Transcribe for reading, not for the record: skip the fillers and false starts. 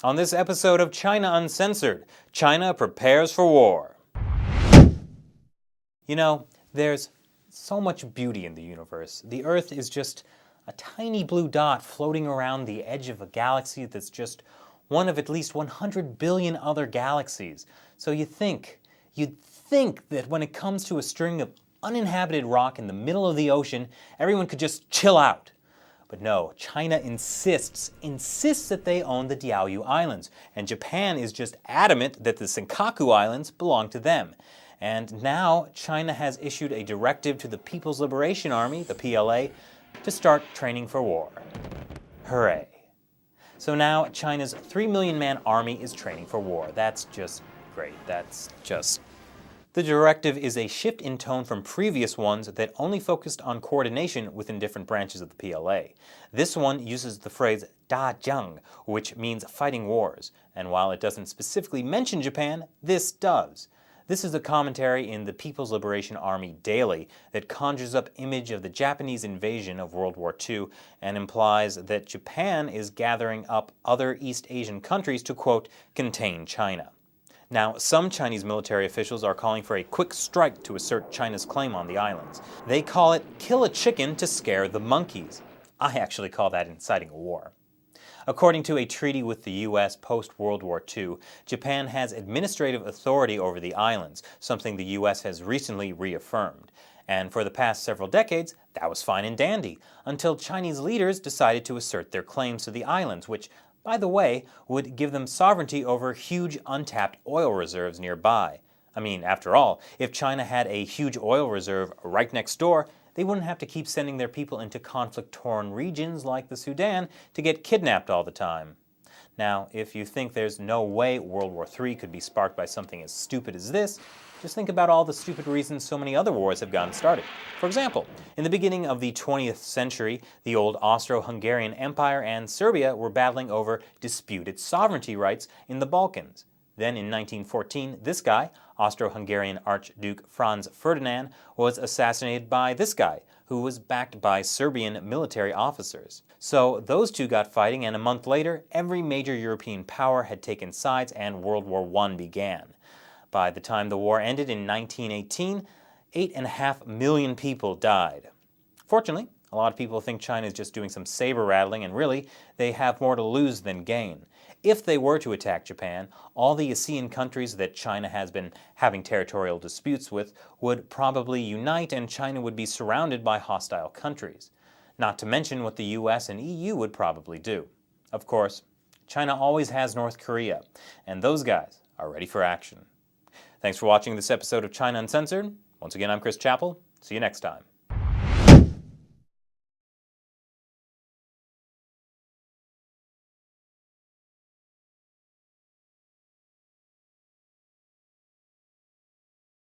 On this episode of China Uncensored, China prepares for war. You know, there's so much beauty in the universe. The Earth is just a tiny blue dot floating around the edge of a galaxy that's just one of at least 100 billion other galaxies. So you'd think that when it comes to a string of uninhabited rock in the middle of the ocean, everyone could just chill out. But no, China insists that they own the Diaoyu Islands, and Japan is just adamant that the Senkaku Islands belong to them. And now China has issued a directive to the People's Liberation Army, the PLA, to start training for war. Hooray. So now China's 3 million man army is training for war. That's just great. The directive is a shift in tone from previous ones that only focused on coordination within different branches of the PLA. This one uses the phrase dajiang, which means fighting wars, and while it doesn't specifically mention Japan, this does. This is a commentary in the People's Liberation Army Daily that conjures up image of the Japanese invasion of World War II and implies that Japan is gathering up other East Asian countries to, quote, contain China. Now, some Chinese military officials are calling for a quick strike to assert China's claim on the islands. They call it kill a chicken to scare the monkeys. I actually call that inciting a war. According to a treaty with the U.S. post-World War II, Japan has administrative authority over the islands, something the U.S. has recently reaffirmed. And for the past several decades, that was fine and dandy, until Chinese leaders decided to assert their claims to the islands, which, by the way, would give them sovereignty over huge untapped oil reserves nearby. I mean, after all, if China had a huge oil reserve right next door, they wouldn't have to keep sending their people into conflict-torn regions like the Sudan to get kidnapped all the time. Now, if you think there's no way World War III could be sparked by something as stupid as this, just think about all the stupid reasons so many other wars have gotten started. For example, in the beginning of the 20th century, the old Austro-Hungarian Empire and Serbia were battling over disputed sovereignty rights in the Balkans. Then in 1914, this guy, Austro-Hungarian Archduke Franz Ferdinand, was assassinated by this guy, who was backed by Serbian military officers. So those two got fighting, and a month later, every major European power had taken sides and World War I began. By the time the war ended in 1918, 8.5 million people died. Fortunately, a lot of people think China is just doing some saber rattling, and really, they have more to lose than gain. If they were to attack Japan, all the ASEAN countries that China has been having territorial disputes with would probably unite, and China would be surrounded by hostile countries. Not to mention what the US and EU would probably do. Of course, China always has North Korea, and those guys are ready for action. Thanks for watching this episode of China Uncensored. Once again, I'm Chris Chappell. See you next time.